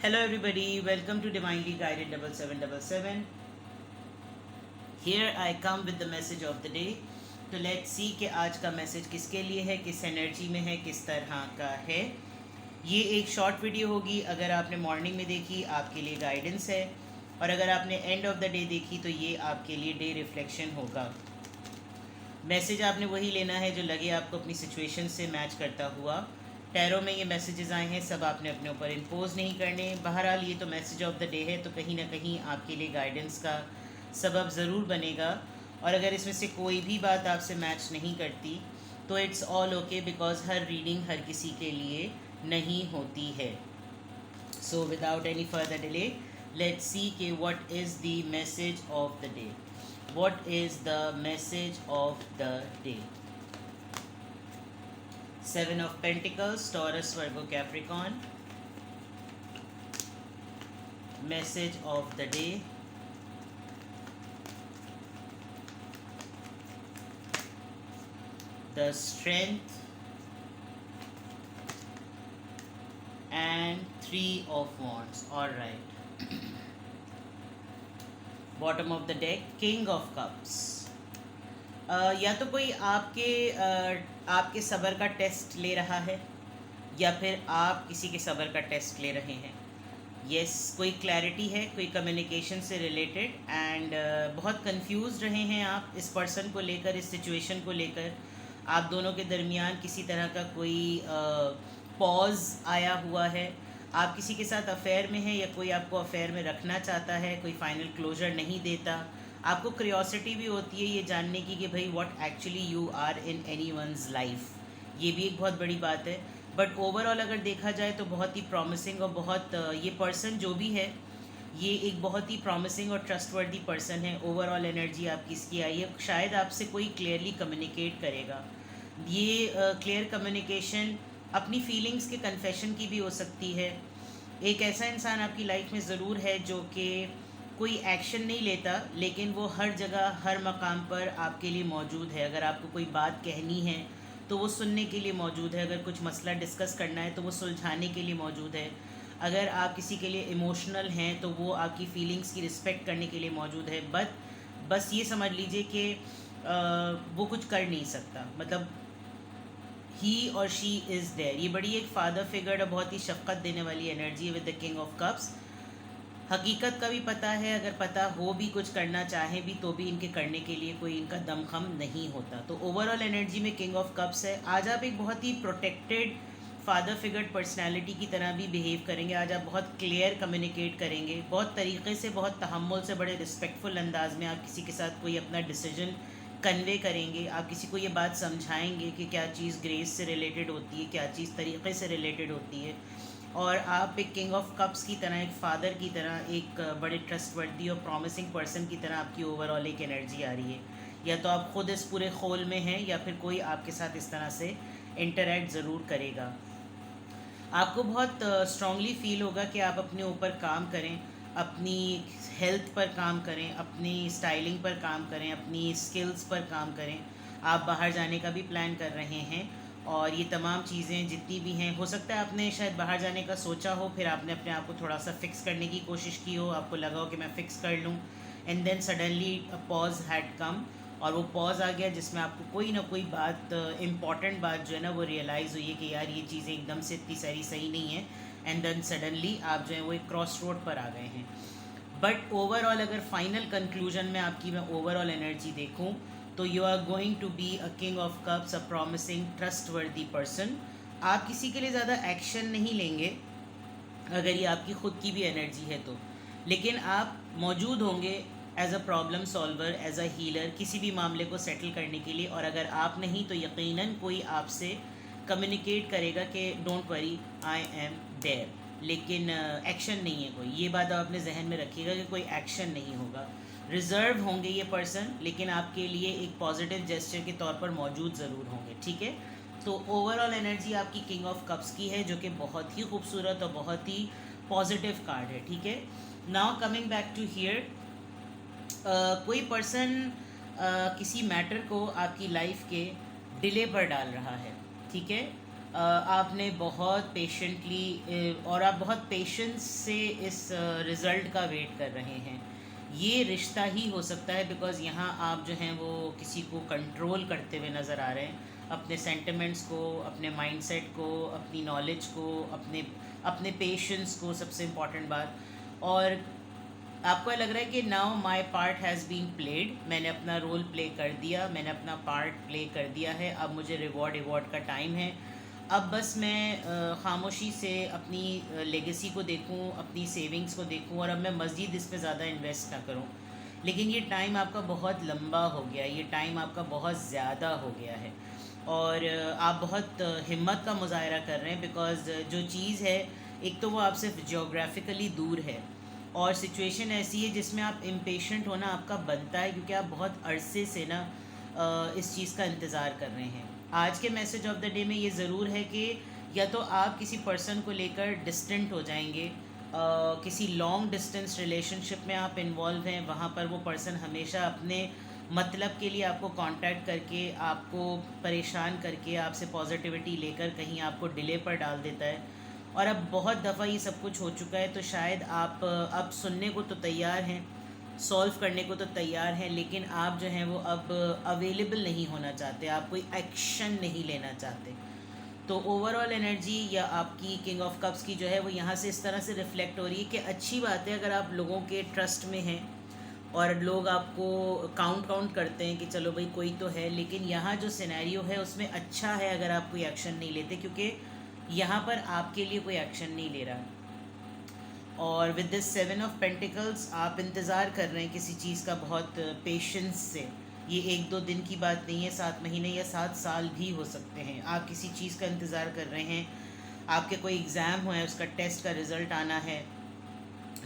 Hello everybody, welcome to Divinely Guided 7777. Here I come with the message of the day. तो let's see कि आज का message किसके लिए है, किस एनर्जी में है, किस तरह का है. ये एक शॉर्ट वीडियो होगी. अगर आपने मॉर्निंग में देखी आपके लिए गाइडेंस है, और अगर आपने एंड ऑफ द डे देखी तो ये आपके लिए डे रिफ्लेक्शन होगा. मैसेज आपने वही लेना है जो लगे आपको अपनी सिचुएशन से मैच करता हुआ. टैरो में ये मैसेजेस आए हैं, सब आपने अपने ऊपर इम्पोज नहीं करने. बहरहाल ये तो मैसेज ऑफ द डे है, तो कहीं ना कहीं आपके लिए गाइडेंस का सबब ज़रूर बनेगा. और अगर इसमें से कोई भी बात आपसे मैच नहीं करती तो इट्स ऑल ओके, बिकॉज हर रीडिंग हर किसी के लिए नहीं होती है. So without any further delay, let's see के what is the message of the day. What is the message of the day? Seven of Pentacles, Taurus, Virgo, Capricorn. Message of the day. The Strength and Three of Wands. All right. Bottom of the deck, king of cups. या तो कोई आपके सब्र का test ले रहा है, या फिर आप किसी के सब्र का टेस्ट ले रहे हैं. यस, कोई क्लैरिटी है, कोई कम्युनिकेशन से रिलेटेड, एंड बहुत कंफ्यूज रहे हैं आप इस पर्सन को लेकर, इस सिचुएशन को लेकर. आप दोनों के दरमियान किसी तरह का कोई पॉज आया हुआ है. आप किसी के साथ अफेयर में हैं, या कोई आपको अफेयर में रखना चाहता है, कोई फाइनल क्लोजर नहीं देता. आपको क्यूरियोसिटी भी होती है ये जानने की कि भाई what actually you are in any one's life. ये भी एक बहुत बड़ी बात है. बट ओवरऑल अगर देखा जाए तो बहुत ही प्रॉमिसिंग, और बहुत ये पर्सन जो भी है ये एक बहुत ही प्रॉमिसिंग और ट्रस्टवर्दी पर्सन है. ओवरऑल एनर्जी आपकी इसकी आई है, शायद आपसे कोई क्लियरली कम्युनिकेट करेगा. ये क्लियर कम्युनिकेशन अपनी फीलिंग्स के कन्फेशन की भी हो सकती है. एक ऐसा इंसान आपकी लाइफ में ज़रूर है जो कि कोई एक्शन नहीं लेता, लेकिन वो हर जगह हर मकाम पर आपके लिए मौजूद है. अगर आपको कोई बात कहनी है तो वो सुनने के लिए मौजूद है. अगर कुछ मसला डिस्कस करना है तो वो सुलझाने के लिए मौजूद है. अगर आप किसी के लिए इमोशनल हैं तो वो आपकी फीलिंग्स की रिस्पेक्ट करने के लिए मौजूद है. बस ये समझ लीजिए कि वो कुछ कर नहीं सकता. मतलब ही और शी इज़ देयर. ये बड़ी एक फादर फिगर और बहुत ही शफ़क़त देने वाली एनर्जी है with the king of cups. हकीकत का भी पता है, अगर पता हो भी कुछ करना चाहें भी तो भी इनके करने के लिए कोई इनका दमखम नहीं होता. तो ओवरऑल एनर्जी में किंग ऑफ कप्स है. आज आप एक बहुत ही प्रोटेक्टेड फादर फिगर पर्सनैलिटी की तरह भी बिहेव करेंगे. आज आप बहुत क्लियर कम्युनिकेट करेंगे, बहुत तरीक़े से, बहुत तहम्मुल से, बड़े रिस्पेक्टफुल अंदाज में आप किसी के साथ कोई अपना डिसीजन कन्वे करेंगे. आप किसी को ये बात समझाएंगे कि क्या चीज़ ग्रेस से रिलेटेड होती है, क्या चीज़ तरीक़े से रिलेटेड होती है. और आप एक किंग ऑफ कप्स की तरह, एक फ़ादर की तरह, एक बड़े ट्रस्टवर्दी और प्रॉमिसिंग पर्सन की तरह आपकी ओवरऑल एक एनर्जी आ रही है. या तो आप ख़ुद इस पूरे खोल में हैं, या फिर कोई आपके साथ इस तरह से इंटरेक्ट ज़रूर करेगा. आपको बहुत स्ट्रांगली फील होगा कि आप अपने ऊपर काम करें, अपनी हेल्थ पर काम करें, अपनी स्टाइलिंग पर काम करें, अपनी स्किल्स पर काम करें. आप बाहर जाने का भी प्लान कर रहे हैं, और ये तमाम चीज़ें जितनी भी हैं, हो सकता है आपने शायद बाहर जाने का सोचा हो, फिर आपने अपने आप को थोड़ा सा फिक्स करने की कोशिश की हो, आपको लगा हो कि मैं फ़िक्स कर लूँ, and then suddenly a pause had come, और वो पॉज आ गया जिसमें आपको कोई ना कोई बात, इम्पॉर्टेंट बात जो है ना, वो रियलाइज़ हुई है कि यार ये चीज़ें एकदम से इतनी सारी सही नहीं है. एंड देन सडनली आप जो है वो एक क्रॉस रोड पर आ गए हैं. बट ओवरऑल अगर फाइनल कंक्लूजन में आपकी मैं ओवरऑल एनर्जी देखूं तो you are going to be a king of cups, a promising trustworthy person. आप किसी के लिए ज़्यादा एक्शन नहीं लेंगे अगर ये आपकी ख़ुद की भी एनर्जी है तो, लेकिन आप मौजूद होंगे as a problem solver, as a healer, किसी भी मामले को सेटल करने के लिए. और अगर आप नहीं तो यकीनन कोई आपसे कम्युनिकेट करेगा कि don't worry, I am there. लेकिन एक्शन नहीं है कोई. ये बात आप अपने जहन में रखिएगा कि कोई एक्शन नहीं होगा. रिजर्व होंगे ये पर्सन, लेकिन आपके लिए एक पॉजिटिव जेस्चर के तौर पर मौजूद ज़रूर होंगे. ठीक है. तो ओवरऑल एनर्जी आपकी किंग ऑफ कप्स की है, जो कि बहुत ही खूबसूरत और बहुत ही पॉजिटिव कार्ड है. ठीक है. Now coming back to here, कोई पर्सन किसी मैटर को आपकी लाइफ के डिले पर डाल रहा है. ठीक है. आपने बहुत पेशेंटली और आप बहुत पेशेंस से इस रिज़ल्ट का वेट कर रहे हैं। ये रिश्ता ही हो सकता है, बिकॉज़ यहाँ आप जो हैं वो किसी को कंट्रोल करते हुए नज़र आ रहे हैं, अपने सेंटिमेंट्स को, अपने माइंडसेट को, अपनी नॉलेज को, अपने अपने पेशेंस को, सबसे इम्पॉर्टेंट बात। और आपको लग रहा है कि now my part has been played, मैंने अपना रोल प्ले कर दिया, मैंने अपना पार्ट प्ले कर दिया है, अब मुझे रिवॉर्ड का टाइम है। अब बस मैं खामोशी से अपनी लेगेसी को देखूं, अपनी सेविंग्स को देखूं, और अब मैं मज़ीद इस पर ज़्यादा इन्वेस्ट ना करूं। लेकिन ये टाइम आपका बहुत लंबा हो गया, ये टाइम आपका बहुत ज़्यादा हो गया है, और आप बहुत हिम्मत का मुजाहरा कर रहे हैं, बिकॉज़ जो चीज़ है, एक तो वो आपसे जोग्राफिकली दूर है, और सिचुएशन ऐसी है जिसमें आप इम्पेशेंट होना आपका बनता है, क्योंकि आप बहुत अरसे से ना इस चीज़ का इंतज़ार कर रहे हैं। आज के मैसेज ऑफ द डे में ये ज़रूर है कि या तो आप किसी पर्सन को लेकर डिस्टेंट हो जाएंगे, किसी लॉन्ग डिस्टेंस रिलेशनशिप में आप इन्वॉल्व हैं, वहाँ पर वो पर्सन हमेशा अपने मतलब के लिए आपको कांटेक्ट करके, आपको परेशान करके, आपसे पॉजिटिविटी लेकर कहीं आपको डिले पर डाल देता है। और अब बहुत दफ़ा ये सब कुछ हो चुका है, तो शायद आप अब सुनने को तो तैयार हैं, सॉल्व करने को तो तैयार हैं, लेकिन आप जो हैं वो अब अवेलेबल नहीं होना चाहते, आप कोई एक्शन नहीं लेना चाहते। तो ओवरऑल एनर्जी या आपकी किंग ऑफ कप्स की जो है वो यहाँ से इस तरह से रिफ्लेक्ट हो रही है कि अच्छी बात है अगर आप लोगों के ट्रस्ट में हैं और लोग आपको काउंट करते हैं कि चलो भाई कोई तो है, लेकिन यहाँ जो सिनेरियो है उसमें अच्छा है अगर आप कोई एक्शन नहीं लेते, क्योंकि यहाँ पर आपके लिए कोई एक्शन नहीं ले रहा। और विद दिस 7 ऑफ पेंटिकल्स आप इंतज़ार कर रहे हैं किसी चीज़ का बहुत पेशेंस से। ये 1-2 दिन की बात नहीं है, 7 महीने या 7 साल भी हो सकते हैं। आप किसी चीज़ का इंतज़ार कर रहे हैं, आपके कोई एग्ज़ाम हुआ है, उसका टेस्ट का रिज़ल्ट आना है,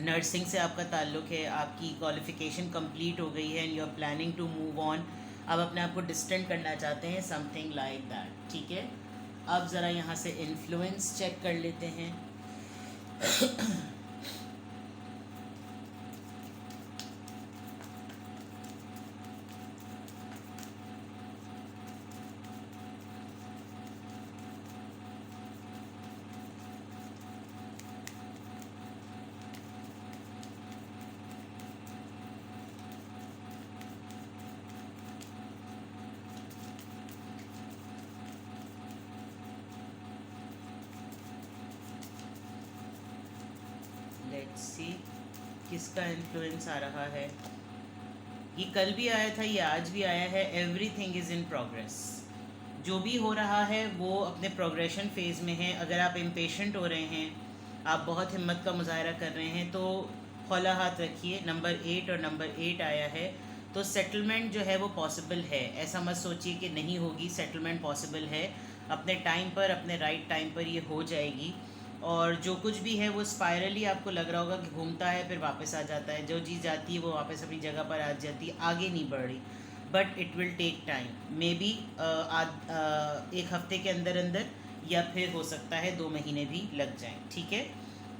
नर्सिंग से आपका ताल्लुक़ है, आपकी क्वालिफ़िकेशन कंप्लीट हो गई है and you are planning to move on, आप अपने आप को डिस्टेंट करना चाहते हैं, समथिंग लाइक दैट। ठीक है, अब ज़रा यहाँ से इन्फ्लुएंस चेक कर लेते हैं। लेट्स सी किसका इन्फ्लुएंस आ रहा है। ये कल भी आया था, ये आज भी आया है। Everything is in progress. जो भी हो रहा है वो अपने प्रोग्रेशन फेज़ में है। अगर आप इम्पेशेंट हो रहे हैं, आप बहुत हिम्मत का मुजाहरा कर रहे हैं, तो हौला हाथ रखिए। नंबर 8 और नंबर 8 आया है, तो सेटलमेंट जो है वो पॉसिबल है। ऐसा मत सोचिए कि नहीं होगी, सेटलमेंट पॉसिबल है। अपने टाइम पर, अपने राइट टाइम पर ये हो जाएगी। और जो कुछ भी है वो स्पायरली आपको लग रहा होगा कि घूमता है फिर वापस आ जाता है, जो चीज़ जाती है वो वापस अपनी जगह पर आ जाती है, आगे नहीं बढ़ रही। But it will take time, maybe 1 हफ्ते के अंदर अंदर, या फिर हो सकता है 2 महीने भी लग जाएं। ठीक है,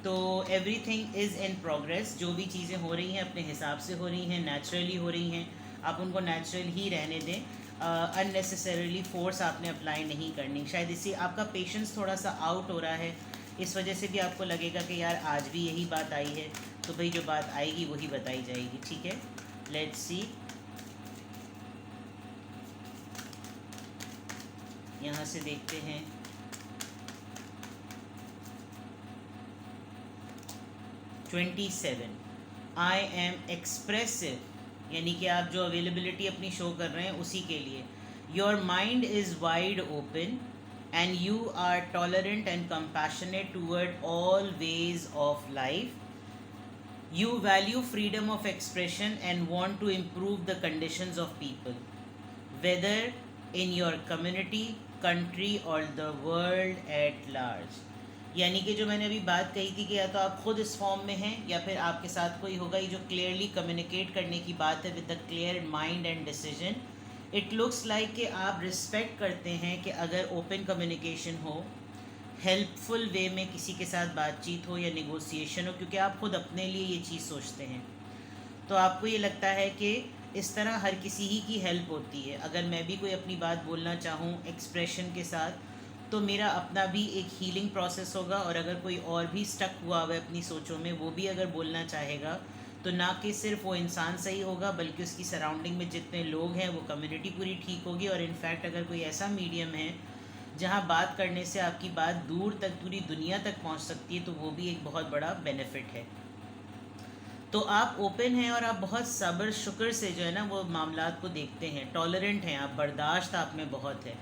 तो एवरीथिंग इज़ इन प्रोग्रेस। जो भी चीज़ें हो रही हैं अपने हिसाब से हो रही हैं, नेचुरली हो रही हैं, आप उनको नेचुरल ही रहने दें। अननेसेसरीली फोर्स आपने अप्लाई नहीं करनी। शायद इसी आपका पेशेंस थोड़ा सा आउट हो रहा है, इस वजह से भी आपको लगेगा कि यार आज भी यही बात आई है, तो भाई जो बात आएगी वही बताई जाएगी। ठीक है, लेट्स सी। यहाँ से देखते हैं। (27) आई एम एक्सप्रेसिव, यानी कि आप जो अवेलेबिलिटी अपनी शो कर रहे हैं उसी के लिए। Your mind is wide open and you are tolerant and compassionate toward all ways of life. You value freedom of expression and want to improve the conditions of people, whether in your community, country or the world at large. यानी कि जो मैंने अभी बात कही थी कि या तो आप खुद इस फॉर्म में हैं या फिर आपके साथ कोई होगा, ये जो क्लियरली कम्युनिकेट करने की बात है with the clear mind and decision. It looks like कि आप रिस्पेक्ट करते हैं कि अगर ओपन कम्युनिकेशन हो, हेल्पफुल वे में किसी के साथ बातचीत हो या निगोसिएशन हो, क्योंकि आप खुद अपने लिए ये चीज़ सोचते हैं। तो आपको ये लगता है कि इस तरह हर किसी ही की हेल्प होती है। अगर मैं भी कोई अपनी बात बोलना चाहूँ एक्सप्रेशन के साथ, तो मेरा अपना भी एक हीलिंग प्रोसेस होगा, और अगर कोई और भी स्टक हुआ हुआ है अपनी सोचों में, वो भी अगर बोलना चाहेगा, तो ना कि सिर्फ वो इंसान सही होगा बल्कि उसकी सराउंडिंग में जितने लोग हैं वो कम्युनिटी पूरी ठीक होगी। और इनफैक्ट अगर कोई ऐसा मीडियम है जहाँ बात करने से आपकी बात दूर तक, पूरी दुनिया तक पहुँच सकती है, तो वो भी एक बहुत बड़ा बेनिफिट है। तो आप ओपन हैं और आप बहुत सब्र शुक्र से जो है ना वो मामलात को देखते हैं, टॉलरेंट हैं आप, बर्दाश्त आप में बहुत है,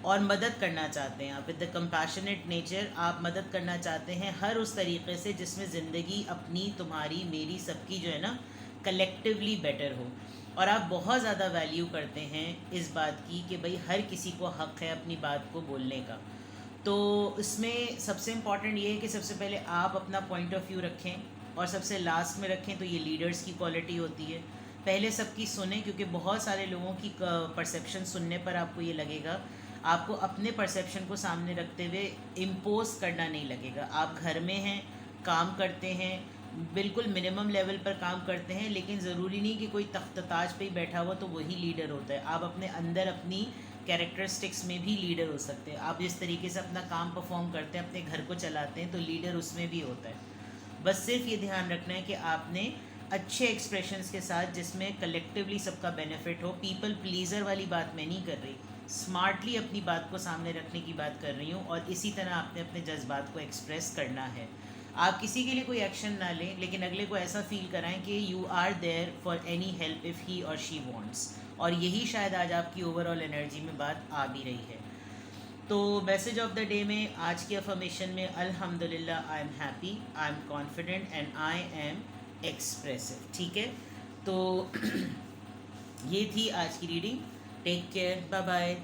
और मदद करना चाहते हैं आप। विद द कंपैशनेट नेचर आप मदद करना चाहते हैं हर उस तरीके से जिसमें ज़िंदगी अपनी, तुम्हारी, मेरी, सबकी जो है ना कलेक्टिवली बेटर हो। और आप बहुत ज़्यादा वैल्यू करते हैं इस बात की कि भाई हर किसी को हक़ है अपनी बात को बोलने का। तो इसमें सबसे इम्पॉर्टेंट ये है कि सबसे पहले आप अपना पॉइंट ऑफ व्यू रखें, और सबसे लास्ट में रखें, तो ये लीडर्स की क्वालिटी होती है। पहले सबकी सुने, क्योंकि बहुत सारे लोगों की परसेप्शन सुनने पर आपको ये लगेगा, आपको अपने परसेप्शन को सामने रखते हुए इम्पोज करना नहीं लगेगा। आप घर में हैं, काम करते हैं, बिल्कुल मिनिमम लेवल पर काम करते हैं, लेकिन ज़रूरी नहीं कि कोई तख्त ताज पे ही बैठा हुआ तो वही लीडर होता है। आप अपने अंदर अपनी कैरेक्टरिस्टिक्स में भी लीडर हो सकते हैं। आप जिस तरीके से अपना काम परफॉर्म करते हैं, अपने घर को चलाते हैं, तो लीडर उसमें भी होता है। बस सिर्फ ये ध्यान रखना है कि आपने अच्छे एक्सप्रेशंस के साथ, जिसमें कलेक्टिवली सबका बेनिफिट हो, पीपल प्लीज़र वाली बात मैं नहीं कर रही, स्मार्टली अपनी बात को सामने रखने की बात कर रही हूँ, और इसी तरह आपने अपने जज्बात को एक्सप्रेस करना है। आप किसी के लिए कोई एक्शन ना लें, लेकिन अगले को ऐसा फील कराएं कि you are there for any help if he or she wants. और यही शायद आज आपकी ओवरऑल एनर्जी में बात आ भी रही है। तो मैसेज ऑफ द डे में आज की अफर्मेशन में, अल्हम्दुलिल्लाह I am happy, I am confident and I am expressive. ठीक है, तो ये थी आज की reading. Take care, bye bye.